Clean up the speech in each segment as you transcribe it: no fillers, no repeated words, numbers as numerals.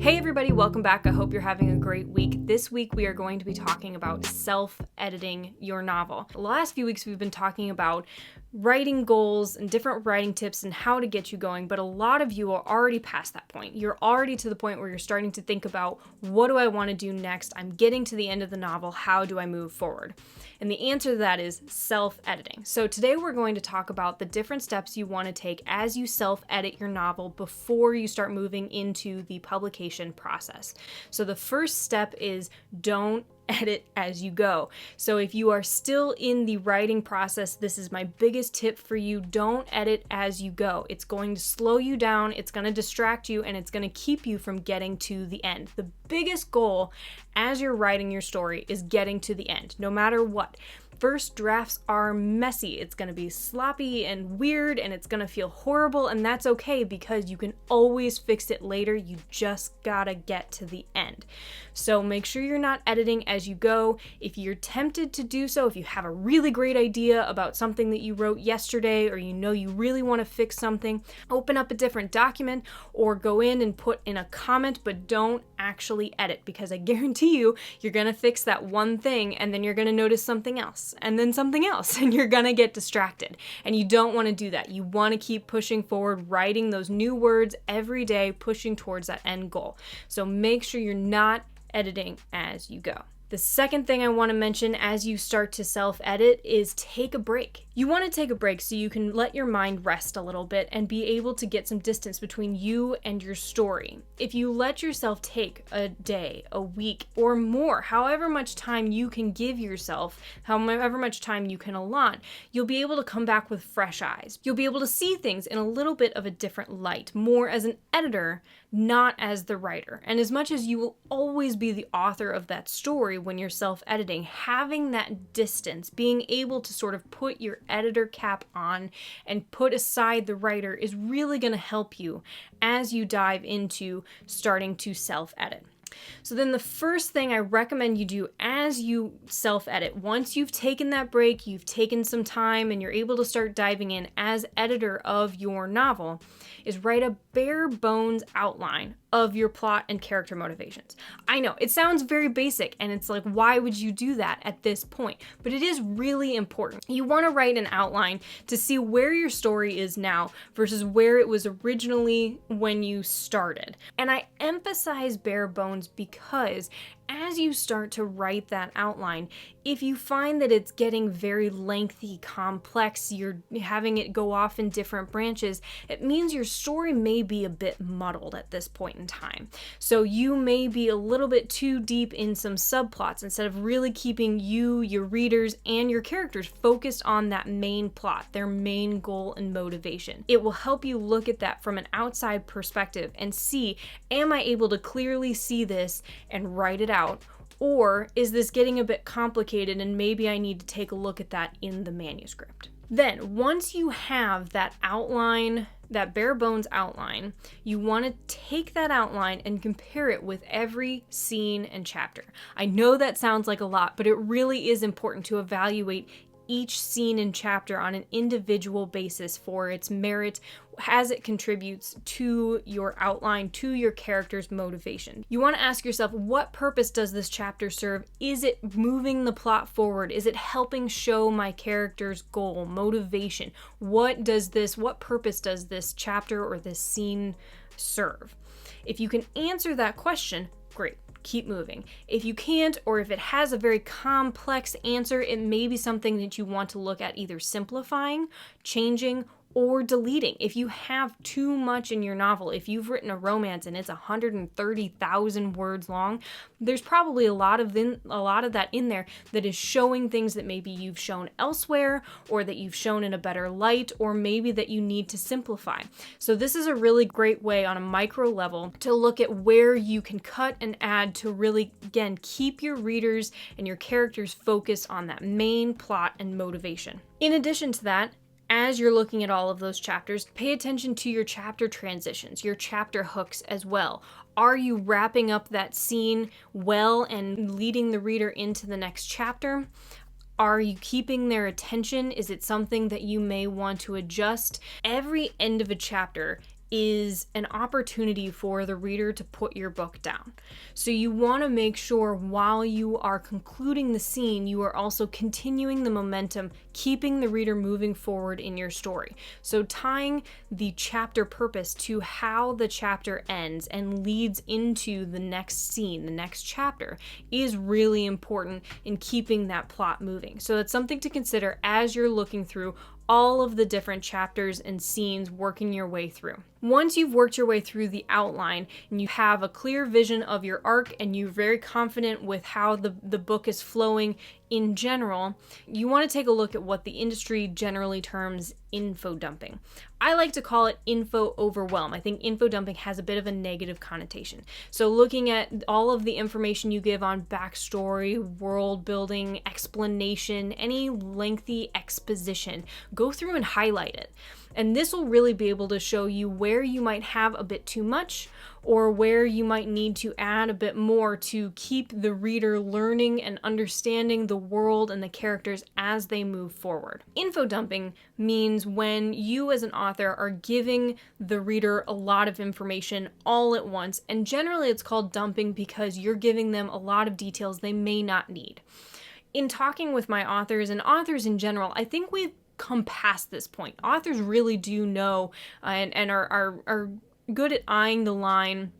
Hey everybody, welcome back. I hope you're having a great week. This week we are going to be talking about self-editing your novel. The last few weeks we've been talking about writing goals and different writing tips and how to get you going, but a lot of you are already past that point. You're already to the point where you're starting to think about, what do I want to do next? I'm getting to the end of the novel. How do I move forward? And the answer to that is self-editing. So today we're going to talk about the different steps you want to take as you self-edit your novel before you start moving into the publication process. So the first step is don't edit as you go. So if you are still in the writing process, this is my biggest tip for you. Don't edit as you go. It's going to slow you down, it's going to distract you, and it's going to keep you from getting to the end. The biggest goal as you're writing your story is getting to the end, no matter what. First drafts are messy. It's going to be sloppy and weird, and it's going to feel horrible, and that's okay because you can always fix it later. You just gotta get to the end. So make sure you're not editing as you go. If you're tempted to do so, if you have a really great idea about something that you wrote yesterday, or you know you really want to fix something, open up a different document or go in and put in a comment, but don't actually edit, because I guarantee you, you're going to fix that one thing and then you're going to notice something else and then something else, and you're going to get distracted. And you don't want to do that. You want to keep pushing forward, writing those new words every day, pushing towards that end goal. So make sure you're not editing as you go. The second thing I want to mention as you start to self-edit is take a break. You want to take a break so you can let your mind rest a little bit and be able to get some distance between you and your story. If you let yourself take a day, a week, or more, however much time you can give yourself, however much time you can allot, you'll be able to come back with fresh eyes. You'll be able to see things in a little bit of a different light, more as an editor, not as the writer. And as much as you will always be the author of that story when you're self-editing, having that distance, being able to sort of put your editor cap on and put aside the writer is really going to help you as you dive into starting to self-edit. So then the first thing I recommend you do as you self-edit, once you've taken that break, you've taken some time, and you're able to start diving in as editor of your novel, is write a bare bones outline of your plot and character motivations. I know, it sounds very basic, and it's like, why would you do that at this point? But it is really important. You want to write an outline to see where your story is now versus where it was originally when you started. And I emphasize bare bones because as you start to write that outline, if you find that it's getting very lengthy, complex, you're having it go off in different branches, it means your story may be a bit muddled at this point in time. So you may be a little bit too deep in some subplots instead of really keeping you, your readers, and your characters focused on that main plot, their main goal and motivation. It will help you look at that from an outside perspective and see, am I able to clearly see this and write it out? Or is this getting a bit complicated and maybe I need to take a look at that in the manuscript? Then, once you have that outline, that bare bones outline, you want to take that outline and compare it with every scene and chapter. I know that sounds like a lot, but it really is important to evaluate each scene and chapter on an individual basis for its merit as it contributes to your outline, to your character's motivation. You want to ask yourself, what purpose does this chapter serve? Is it moving the plot forward? Is it helping show my character's goal, motivation? What purpose does this chapter or this scene serve? If you can answer that question, great. Keep moving. If you can't, or if it has a very complex answer, it may be something that you want to look at either simplifying, changing, or deleting. If you have too much in your novel, if you've written a romance and it's 130,000 words long, there's probably a lot of that in there that is showing things that maybe you've shown elsewhere, or that you've shown in a better light, or maybe that you need to simplify. So this is a really great way on a micro level to look at where you can cut and add to really, again, keep your readers and your characters focused on that main plot and motivation. In addition to that, as you're looking at all of those chapters, pay attention to your chapter transitions, your chapter hooks as well. Are you wrapping up that scene well and leading the reader into the next chapter? Are you keeping their attention? Is it something that you may want to adjust? Every end of a chapter is an opportunity for the reader to put your book down. So you want to make sure while you are concluding the scene, you are also continuing the momentum, keeping the reader moving forward in your story. So tying the chapter purpose to how the chapter ends and leads into the next scene, the next chapter, is really important in keeping that plot moving. So that's something to consider as you're looking through all of the different chapters and scenes, working your way through. Once you've worked your way through the outline and you have a clear vision of your arc and you're very confident with how the book is flowing in general, you want to take a look at what the industry generally terms info dumping. I like to call it info overwhelm. I think info dumping has a bit of a negative connotation. So looking at all of the information you give on backstory, world building, explanation, any lengthy exposition, go through and highlight it. And this will really be able to show you where you might have a bit too much or where you might need to add a bit more to keep the reader learning and understanding the world and the characters as they move forward. Info dumping means when you as an author are giving the reader a lot of information all at once, and generally it's called dumping because you're giving them a lot of details they may not need. In talking with my authors and authors in general, I think we've come past this point. Authors really do know and are good at eyeing the line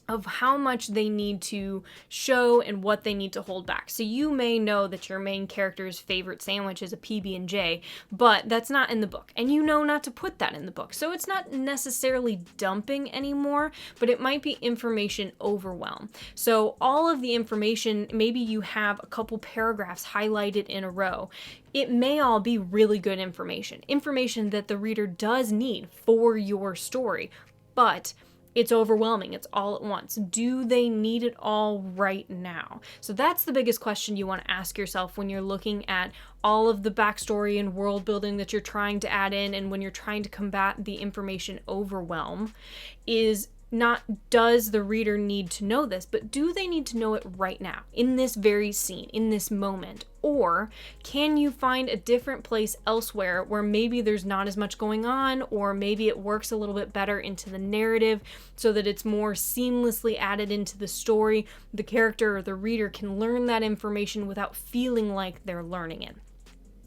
of how much they need to show and what they need to hold back. So you may know that your main character's favorite sandwich is a PB&J, but that's not in the book, and you know not to put that in the book. So it's not necessarily dumping anymore, but it might be information overwhelm. So all of the information, maybe you have a couple paragraphs highlighted in a row. It may all be really good information that the reader does need for your story, but it's overwhelming. It's all at once. Do they need it all right now? So that's the biggest question you want to ask yourself when you're looking at all of the backstory and world building that you're trying to add in, and when you're trying to combat the information overwhelm, is not does the reader need to know this, but do they need to know it right now, in this very scene, in this moment? Or can you find a different place elsewhere where maybe there's not as much going on, or maybe it works a little bit better into the narrative so that it's more seamlessly added into the story? The character or the reader can learn that information without feeling like they're learning it.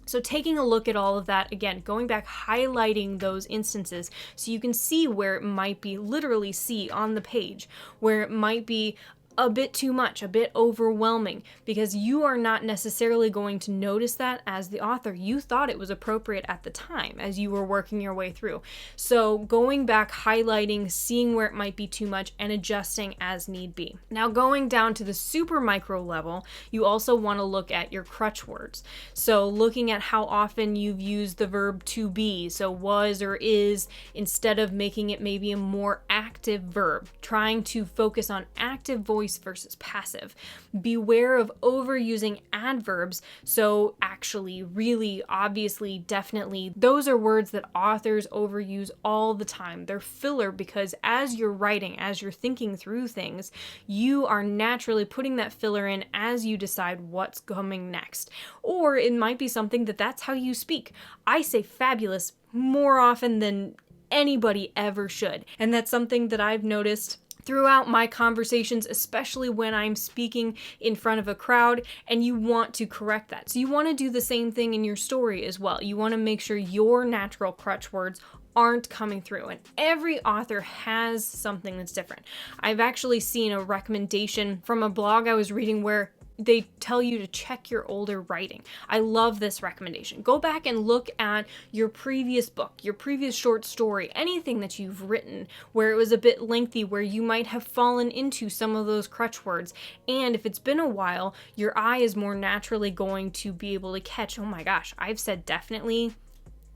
So taking a look at all of that, again, going back, highlighting those instances so you can see where it might be, literally see on the page, where it might be a bit too much, a bit overwhelming, because you are not necessarily going to notice that as the author. You thought it was appropriate at the time as you were working your way through. So going back, highlighting, seeing where it might be too much, and adjusting as need be. Now going down to the super micro level, you also want to look at your crutch words. So looking at how often you've used the verb to be, so was or is, instead of making it maybe a more active verb, trying to focus on active voice versus passive. Beware of overusing adverbs. So actually, really, obviously, definitely, those are words that authors overuse all the time. They're filler because as you're writing, as you're thinking through things, you are naturally putting that filler in as you decide what's coming next. Or it might be something that's how you speak. I say fabulous more often than anybody ever should. And that's something that I've noticed throughout my conversations, especially when I'm speaking in front of a crowd, and you want to correct that. So you want to do the same thing in your story as well. You want to make sure your natural crutch words aren't coming through, and every author has something that's different. I've actually seen a recommendation from a blog I was reading where they tell you to check your older writing. I love this recommendation. Go back and look at your previous book, your previous short story, anything that you've written where it was a bit lengthy, where you might have fallen into some of those crutch words. And if it's been a while, your eye is more naturally going to be able to catch, oh my gosh, I've said definitely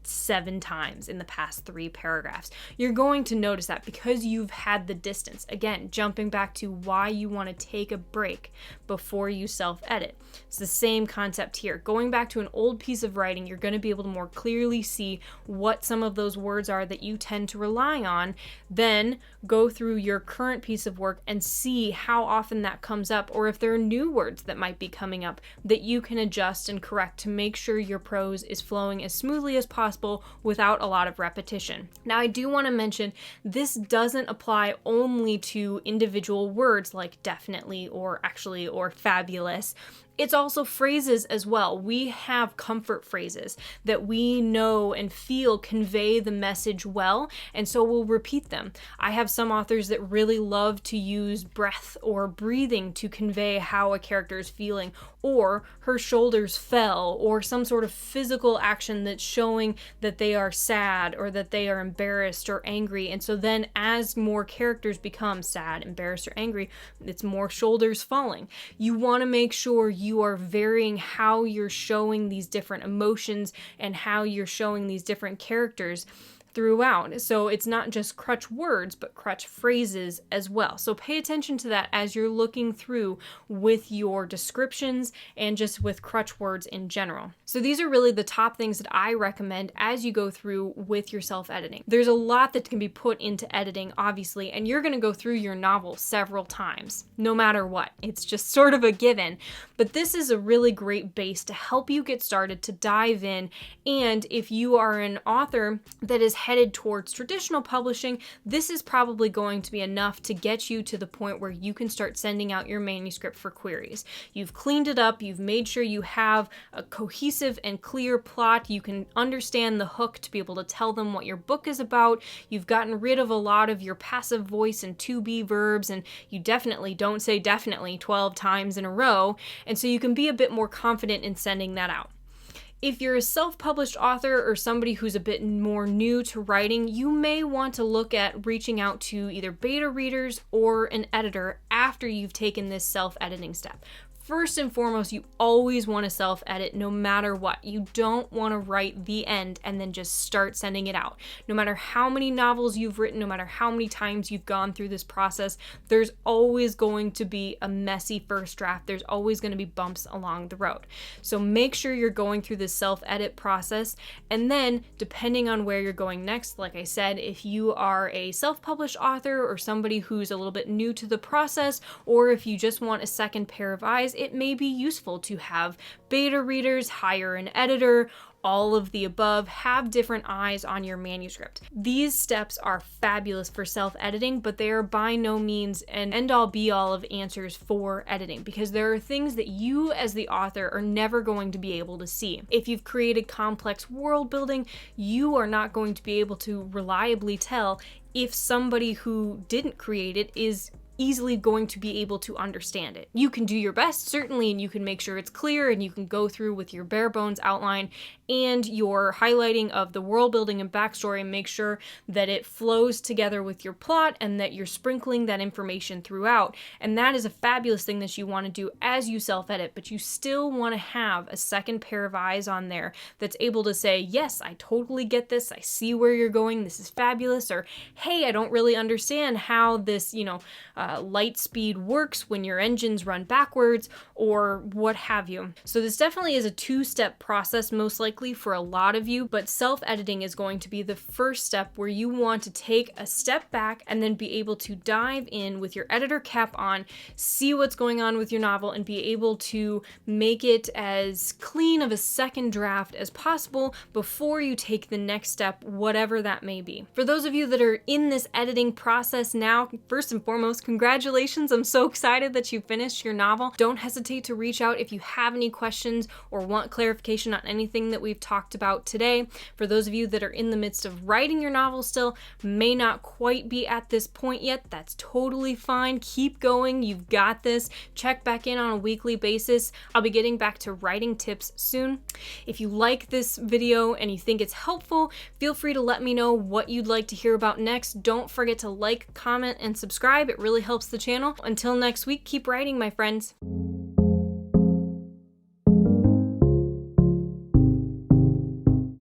7 times in the past 3 paragraphs. You're going to notice that because you've had the distance. Again, jumping back to why you want to take a break before you self-edit. It's the same concept here. Going back to an old piece of writing, you're going to be able to more clearly see what some of those words are that you tend to rely on. Then go through your current piece of work and see how often that comes up, or if there are new words that might be coming up that you can adjust and correct to make sure your prose is flowing as smoothly as possible possible without a lot of repetition. Now, I do want to mention this doesn't apply only to individual words like definitely or actually or fabulous. It's also phrases as well. We have comfort phrases that we know and feel convey the message well, and so we'll repeat them. I have some authors that really love to use breath or breathing to convey how a character is feeling, or her shoulders fell, or some sort of physical action that's showing that they are sad or that they are embarrassed or angry. And so then as more characters become sad, embarrassed, or angry, it's more shoulders falling. You want to make sure you are varying how you're showing these different emotions and how you're showing these different characters throughout. So it's not just crutch words, but crutch phrases as well. So pay attention to that as you're looking through with your descriptions and just with crutch words in general. So these are really the top things that I recommend as you go through with your self-editing. There's a lot that can be put into editing, obviously, and you're going to go through your novel several times, no matter what. It's just sort of a given. But this is a really great base to help you get started, to dive in. And if you are an author that is headed towards traditional publishing, this is probably going to be enough to get you to the point where you can start sending out your manuscript for queries. You've cleaned it up, you've made sure you have a cohesive and clear plot, you can understand the hook to be able to tell them what your book is about, you've gotten rid of a lot of your passive voice and to be verbs, and you definitely don't say definitely 12 times in a row, and so you can be a bit more confident in sending that out. If you're a self-published author or somebody who's a bit more new to writing, you may want to look at reaching out to either beta readers or an editor after you've taken this self-editing step. First and foremost, you always want to self-edit no matter what. You don't want to write the end and then just start sending it out. No matter how many novels you've written, no matter how many times you've gone through this process, there's always going to be a messy first draft. There's always going to be bumps along the road. So make sure you're going through this self-edit process, and then depending on where you're going next, like I said, if you are a self-published author or somebody who's a little bit new to the process, or if you just want a second pair of eyes, it may be useful to have beta readers, hire an editor, all of the above, have different eyes on your manuscript. These steps are fabulous for self-editing, but they are by no means an end-all be-all of answers for editing, because there are things that you as the author are never going to be able to see. If you've created complex world building, you are not going to be able to reliably tell if somebody who didn't create it is easily going to be able to understand it. You can do your best, certainly, and you can make sure it's clear, and you can go through with your bare bones outline and your highlighting of the world building and backstory and make sure that it flows together with your plot and that you're sprinkling that information throughout. And that is a fabulous thing that you want to do as you self-edit, but you still want to have a second pair of eyes on there that's able to say, yes, I totally get this, I see where you're going, this is fabulous, or hey, I don't really understand how this, light speed works when your engines run backwards, or what have you. So this definitely is a two-step process, most likely for a lot of you, but self-editing is going to be the first step where you want to take a step back and then be able to dive in with your editor cap on, see what's going on with your novel, and be able to make it as clean of a second draft as possible before you take the next step, whatever that may be. For those of you that are in this editing process now, first and foremost, congratulations. I'm so excited that you finished your novel. Don't hesitate to reach out if you have any questions or want clarification on anything that we've talked about today. For those of you that are in the midst of writing your novel still, may not quite be at this point yet, that's totally fine. Keep going. You've got this. Check back in on a weekly basis. I'll be getting back to writing tips soon. If you like this video and you think it's helpful, feel free to let me know what you'd like to hear about next. Don't forget to like, comment, and subscribe. It really helps the channel. Until next week, keep writing, my friends.